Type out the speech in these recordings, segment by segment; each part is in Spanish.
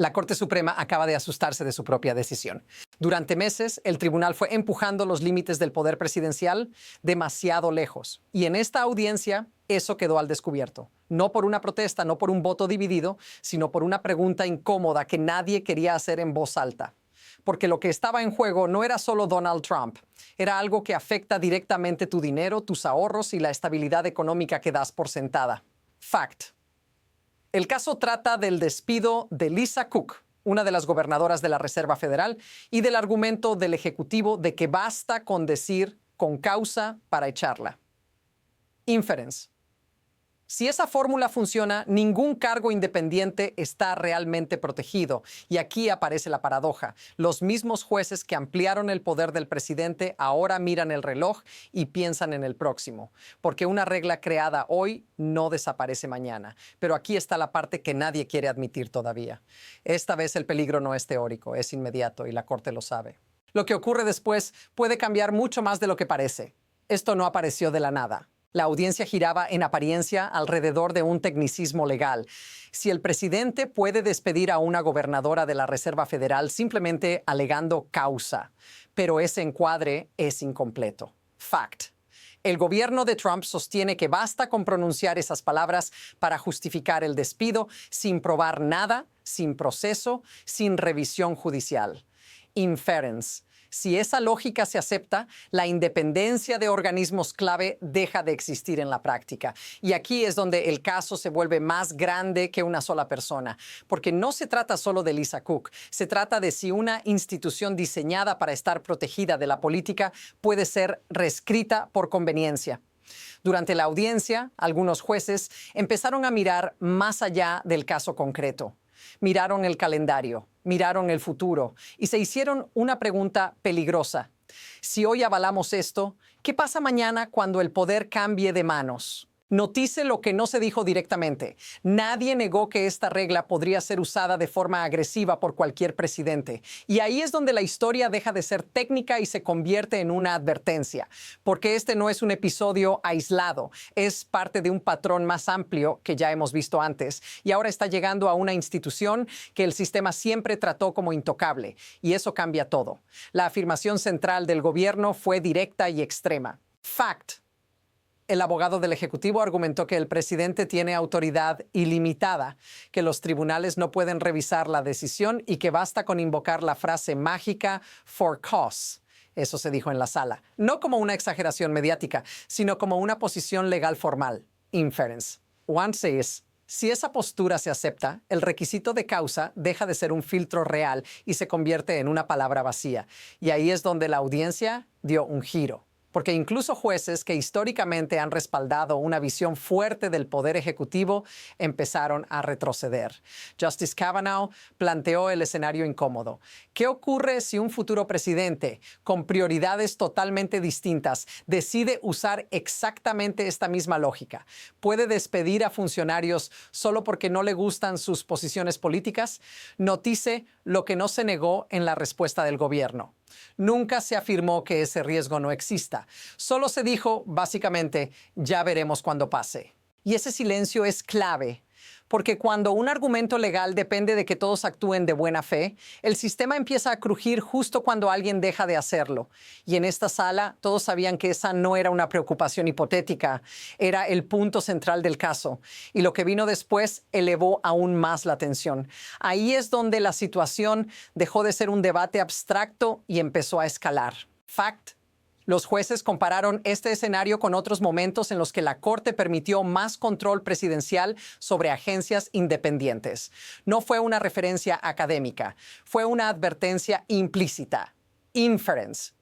La Corte Suprema acaba de asustarse de su propia decisión. Durante meses, el tribunal fue empujando los límites del poder presidencial demasiado lejos. Y en esta audiencia, eso quedó al descubierto. No por una protesta, no por un voto dividido, sino por una pregunta incómoda que nadie quería hacer en voz alta. Porque lo que estaba en juego no era solo Donald Trump. Era algo que afecta directamente tu dinero, tus ahorros y la estabilidad económica que das por sentada. Fact. El caso trata del despido de Lisa Cook, una de las gobernadoras de la Reserva Federal, y del argumento del Ejecutivo de que basta con decir con causa para echarla. Inference. Si esa fórmula funciona, ningún cargo independiente está realmente protegido. Y aquí aparece la paradoja. Los mismos jueces que ampliaron el poder del presidente ahora miran el reloj y piensan en el próximo. Porque una regla creada hoy no desaparece mañana. Pero aquí está la parte que nadie quiere admitir todavía. Esta vez el peligro no es teórico, es inmediato y la Corte lo sabe. Lo que ocurre después puede cambiar mucho más de lo que parece. Esto no apareció de la nada. La audiencia giraba en apariencia alrededor de un tecnicismo legal. Si el presidente puede despedir a una gobernadora de la Reserva Federal simplemente alegando causa, pero ese encuadre es incompleto. Fact. El gobierno de Trump sostiene que basta con pronunciar esas palabras para justificar el despido sin probar nada, sin proceso, sin revisión judicial. Inference. Si esa lógica se acepta, la independencia de organismos clave deja de existir en la práctica. Y aquí es donde el caso se vuelve más grande que una sola persona. Porque no se trata solo de Lisa Cook. Se trata de si una institución diseñada para estar protegida de la política puede ser reescrita por conveniencia. Durante la audiencia, algunos jueces empezaron a mirar más allá del caso concreto. Miraron el calendario, miraron el futuro y se hicieron una pregunta peligrosa. Si hoy avalamos esto, ¿qué pasa mañana cuando el poder cambie de manos? Notice lo que no se dijo directamente. Nadie negó que esta regla podría ser usada de forma agresiva por cualquier presidente. Y ahí es donde la historia deja de ser técnica y se convierte en una advertencia. Porque este no es un episodio aislado. Es parte de un patrón más amplio que ya hemos visto antes. Y ahora está llegando a una institución que el sistema siempre trató como intocable. Y eso cambia todo. La afirmación central del gobierno fue directa y extrema. Fact. El abogado del Ejecutivo argumentó que el presidente tiene autoridad ilimitada, que los tribunales no pueden revisar la decisión y que basta con invocar la frase mágica for cause. Eso se dijo en la sala. No como una exageración mediática, sino como una posición legal formal. Inference. One says, si esa postura se acepta, el requisito de causa deja de ser un filtro real y se convierte en una palabra vacía. Y ahí es donde la audiencia dio un giro. Porque incluso jueces que históricamente han respaldado una visión fuerte del poder ejecutivo empezaron a retroceder. Justice Kavanaugh planteó el escenario incómodo. ¿Qué ocurre si un futuro presidente, con prioridades totalmente distintas, decide usar exactamente esta misma lógica? ¿Puede despedir a funcionarios solo porque no le gustan sus posiciones políticas? Notice lo que no se negó en la respuesta del gobierno. Nunca se afirmó que ese riesgo no exista. Solo se dijo, básicamente, ya veremos cuando pase. Y ese silencio es clave, porque cuando un argumento legal depende de que todos actúen de buena fe, el sistema empieza a crujir justo cuando alguien deja de hacerlo. Y en esta sala todos sabían que esa no era una preocupación hipotética, era el punto central del caso. Y lo que vino después elevó aún más la tensión. Ahí es donde la situación dejó de ser un debate abstracto y empezó a escalar. Fact. Los jueces compararon este escenario con otros momentos en los que la Corte permitió más control presidencial sobre agencias independientes. No fue una referencia académica, fue una advertencia implícita. Inference.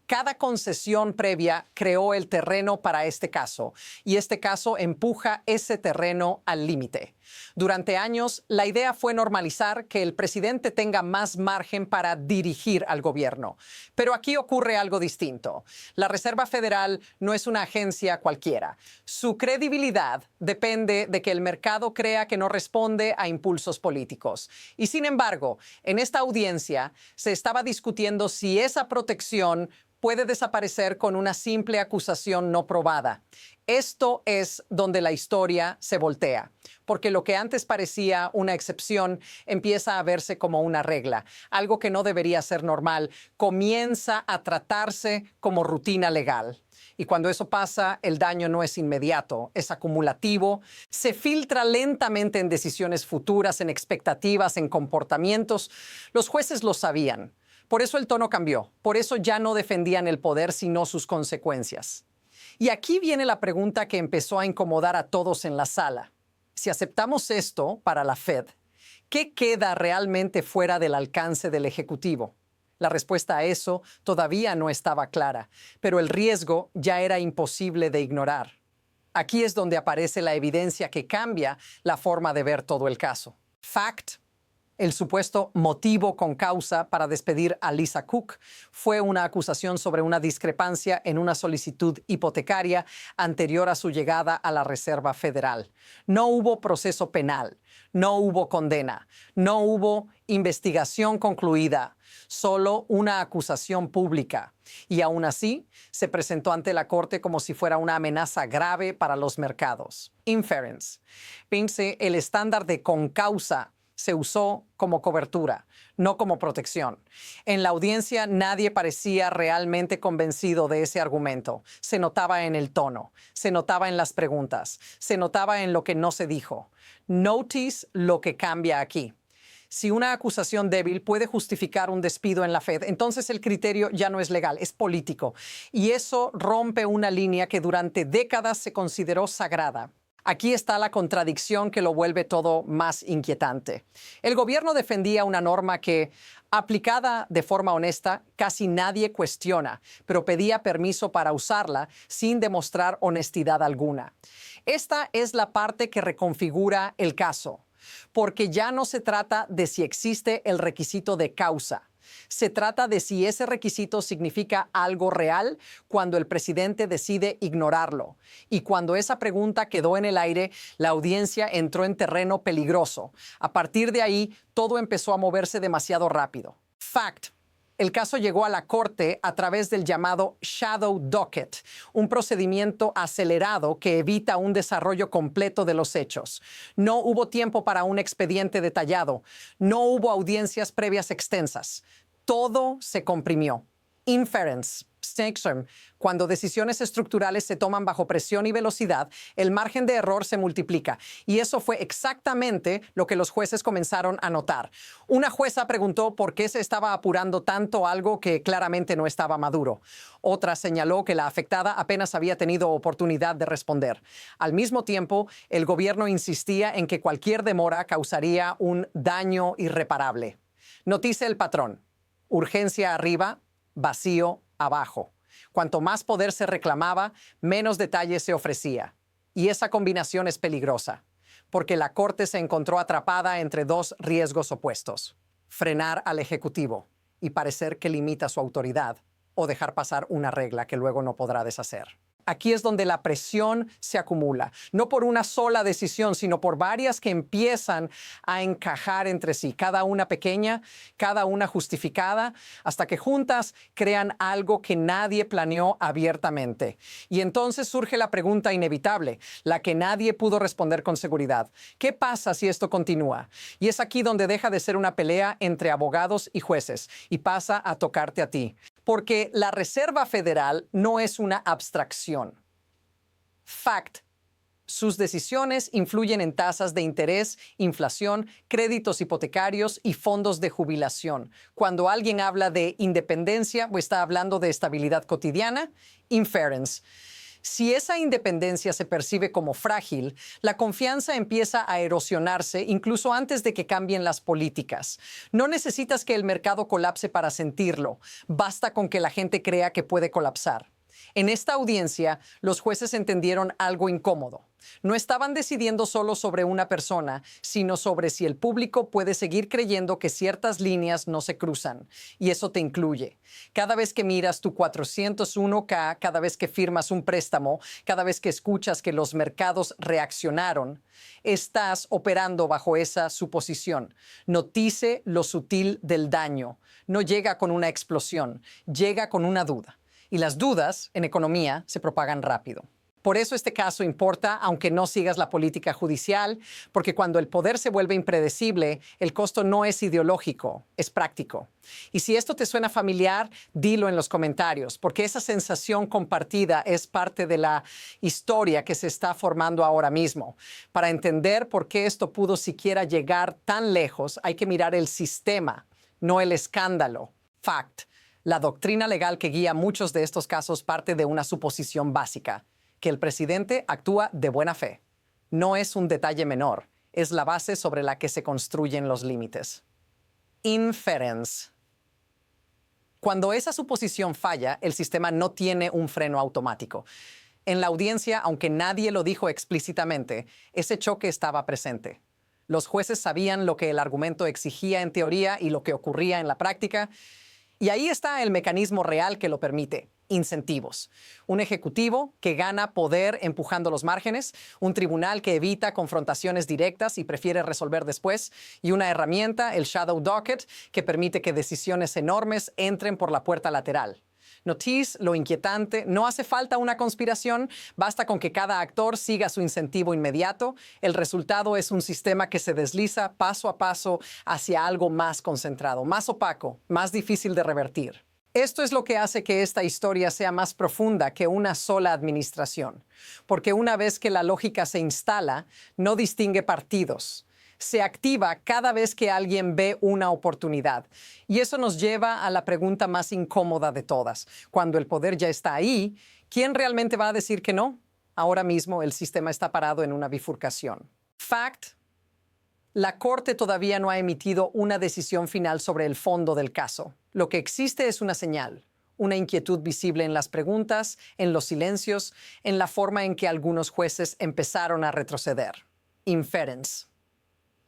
Cada concesión previa creó el terreno para este caso, y este caso empuja ese terreno al límite. Durante años, la idea fue normalizar que el presidente tenga más margen para dirigir al gobierno. Pero aquí ocurre algo distinto. La Reserva Federal no es una agencia cualquiera. Su credibilidad depende de que el mercado crea que no responde a impulsos políticos. Y sin embargo, en esta audiencia se estaba discutiendo si esa protección puede desaparecer con una simple acusación no probada. Esto es donde la historia se voltea, porque lo que antes parecía una excepción empieza a verse como una regla. Algo que no debería ser normal comienza a tratarse como rutina legal. Y cuando eso pasa, el daño no es inmediato, es acumulativo, se filtra lentamente en decisiones futuras, en expectativas, en comportamientos. Los jueces lo sabían. Por eso el tono cambió. Por eso ya no defendían el poder, sino sus consecuencias. Y aquí viene la pregunta que empezó a incomodar a todos en la sala. Si aceptamos esto para la Fed, ¿qué queda realmente fuera del alcance del Ejecutivo? La respuesta a eso todavía no estaba clara, pero el riesgo ya era imposible de ignorar. Aquí es donde aparece la evidencia que cambia la forma de ver todo el caso. Fact. El supuesto motivo con causa para despedir a Lisa Cook fue una acusación sobre una discrepancia en una solicitud hipotecaria anterior a su llegada a la Reserva Federal. No hubo proceso penal, no hubo condena, no hubo investigación concluida, solo una acusación pública. Y aún así, se presentó ante la Corte como si fuera una amenaza grave para los mercados. Inference. Piense, el estándar de con causa se usó como cobertura, no como protección. En la audiencia nadie parecía realmente convencido de ese argumento. Se notaba en el tono, se notaba en las preguntas, se notaba en lo que no se dijo. Notice lo que cambia aquí. Si una acusación débil puede justificar un despido en la Fed, entonces el criterio ya no es legal, es político. Y eso rompe una línea que durante décadas se consideró sagrada. Aquí está la contradicción que lo vuelve todo más inquietante. El gobierno defendía una norma que, aplicada de forma honesta, casi nadie cuestiona, pero pedía permiso para usarla sin demostrar honestidad alguna. Esta es la parte que reconfigura el caso, porque ya no se trata de si existe el requisito de causa. Se trata de si ese requisito significa algo real cuando el presidente decide ignorarlo. Y cuando esa pregunta quedó en el aire, la audiencia entró en terreno peligroso. A partir de ahí, todo empezó a moverse demasiado rápido. Fact. El caso llegó a la Corte a través del llamado Shadow Docket, un procedimiento acelerado que evita un desarrollo completo de los hechos. No hubo tiempo para un expediente detallado. No hubo audiencias previas extensas. Todo se comprimió. Inference. Cuando decisiones estructurales se toman bajo presión y velocidad, el margen de error se multiplica. Y eso fue exactamente lo que los jueces comenzaron a notar. Una jueza preguntó por qué se estaba apurando tanto algo que claramente no estaba maduro. Otra señaló que la afectada apenas había tenido oportunidad de responder. Al mismo tiempo, el gobierno insistía en que cualquier demora causaría un daño irreparable. Notice el patrón. Urgencia arriba, vacío abajo. Cuanto más poder se reclamaba, menos detalles se ofrecía. Y esa combinación es peligrosa, porque la Corte se encontró atrapada entre dos riesgos opuestos: frenar al Ejecutivo y parecer que limita su autoridad, o dejar pasar una regla que luego no podrá deshacer. Aquí es donde la presión se acumula, no por una sola decisión, sino por varias que empiezan a encajar entre sí, cada una pequeña, cada una justificada, hasta que juntas crean algo que nadie planeó abiertamente. Y entonces surge la pregunta inevitable, la que nadie pudo responder con seguridad. ¿Qué pasa si esto continúa? Y es aquí donde deja de ser una pelea entre abogados y jueces y pasa a tocarte a ti. Porque la Reserva Federal no es una abstracción. Fact. Sus decisiones influyen en tasas de interés, inflación, créditos hipotecarios y fondos de jubilación. Cuando alguien habla de independencia o está hablando de estabilidad cotidiana, inference. Si esa independencia se percibe como frágil, la confianza empieza a erosionarse incluso antes de que cambien las políticas. No necesitas que el mercado colapse para sentirlo. Basta con que la gente crea que puede colapsar. En esta audiencia, los jueces entendieron algo incómodo. No estaban decidiendo solo sobre una persona, sino sobre si el público puede seguir creyendo que ciertas líneas no se cruzan. Y eso te incluye. Cada vez que miras tu 401k, cada vez que firmas un préstamo, cada vez que escuchas que los mercados reaccionaron, estás operando bajo esa suposición. Notice lo sutil del daño. No llega con una explosión, llega con una duda. Y las dudas, en economía, se propagan rápido. Por eso este caso importa, aunque no sigas la política judicial, porque cuando el poder se vuelve impredecible, el costo no es ideológico, es práctico. Y si esto te suena familiar, dilo en los comentarios, porque esa sensación compartida es parte de la historia que se está formando ahora mismo. Para entender por qué esto pudo siquiera llegar tan lejos, hay que mirar el sistema, no el escándalo. Fact. La doctrina legal que guía muchos de estos casos parte de una suposición básica: que el presidente actúa de buena fe. No es un detalle menor, es la base sobre la que se construyen los límites. Inference. Cuando esa suposición falla, el sistema no tiene un freno automático. En la audiencia, aunque nadie lo dijo explícitamente, ese choque estaba presente. Los jueces sabían lo que el argumento exigía en teoría y lo que ocurría en la práctica. Y ahí está el mecanismo real que lo permite: incentivos. Un ejecutivo que gana poder empujando los márgenes, un tribunal que evita confrontaciones directas y prefiere resolver después, y una herramienta, el shadow docket, que permite que decisiones enormes entren por la puerta lateral. Notice lo inquietante: no hace falta una conspiración, basta con que cada actor siga su incentivo inmediato. El resultado es un sistema que se desliza paso a paso hacia algo más concentrado, más opaco, más difícil de revertir. Esto es lo que hace que esta historia sea más profunda que una sola administración, porque una vez que la lógica se instala, no distingue partidos. Se activa cada vez que alguien ve una oportunidad. Y eso nos lleva a la pregunta más incómoda de todas. Cuando el poder ya está ahí, ¿quién realmente va a decir que no? Ahora mismo el sistema está parado en una bifurcación. Fact: la Corte todavía no ha emitido una decisión final sobre el fondo del caso. Lo que existe es una señal, una inquietud visible en las preguntas, en los silencios, en la forma en que algunos jueces empezaron a retroceder. Inference.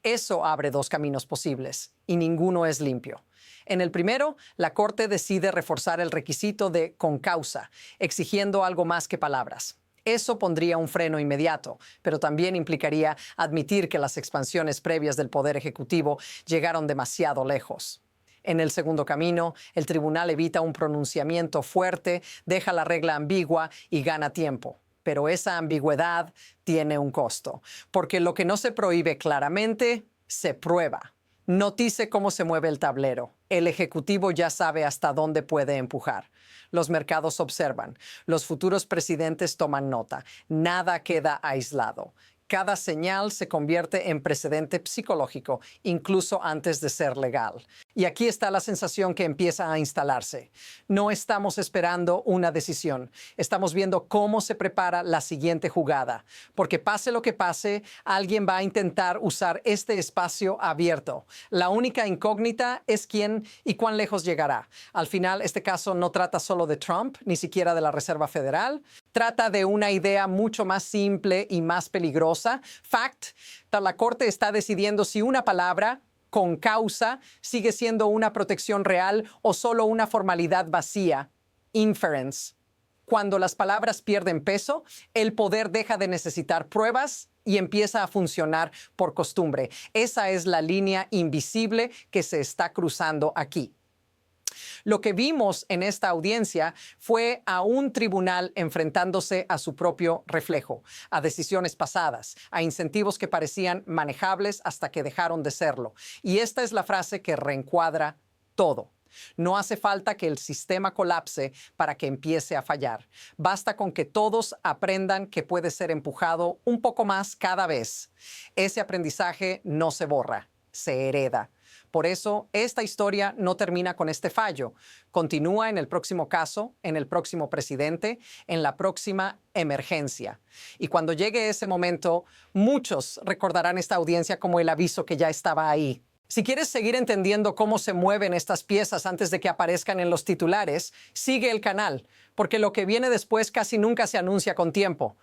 Eso abre dos caminos posibles, y ninguno es limpio. En el primero, la Corte decide reforzar el requisito de con causa, exigiendo algo más que palabras. Eso pondría un freno inmediato, pero también implicaría admitir que las expansiones previas del Poder Ejecutivo llegaron demasiado lejos. En el segundo camino, el tribunal evita un pronunciamiento fuerte, deja la regla ambigua y gana tiempo. Pero esa ambigüedad tiene un costo, porque lo que no se prohíbe claramente, se prueba. Notice cómo se mueve el tablero. El Ejecutivo ya sabe hasta dónde puede empujar. Los mercados observan. Los futuros presidentes toman nota. Nada queda aislado. Cada señal se convierte en precedente psicológico, incluso antes de ser legal. Y aquí está la sensación que empieza a instalarse. No estamos esperando una decisión. Estamos viendo cómo se prepara la siguiente jugada. Porque pase lo que pase, alguien va a intentar usar este espacio abierto. La única incógnita es quién y cuán lejos llegará. Al final, este caso no trata solo de Trump, ni siquiera de la Reserva Federal. Trata de una idea mucho más simple y más peligrosa. Fact: la Corte está decidiendo si una palabra, con causa, sigue siendo una protección real o solo una formalidad vacía. Inference. Cuando las palabras pierden peso, el poder deja de necesitar pruebas y empieza a funcionar por costumbre. Esa es la línea invisible que se está cruzando aquí. Lo que vimos en esta audiencia fue a un tribunal enfrentándose a su propio reflejo, a decisiones pasadas, a incentivos que parecían manejables hasta que dejaron de serlo. Y esta es la frase que reencuadra todo. No hace falta que el sistema colapse para que empiece a fallar. Basta con que todos aprendan que puede ser empujado un poco más cada vez. Ese aprendizaje no se borra, se hereda. Por eso, esta historia no termina con este fallo. Continúa en el próximo caso, en el próximo presidente, en la próxima emergencia. Y cuando llegue ese momento, muchos recordarán esta audiencia como el aviso que ya estaba ahí. Si quieres seguir entendiendo cómo se mueven estas piezas antes de que aparezcan en los titulares, sigue el canal, porque lo que viene después casi nunca se anuncia con tiempo.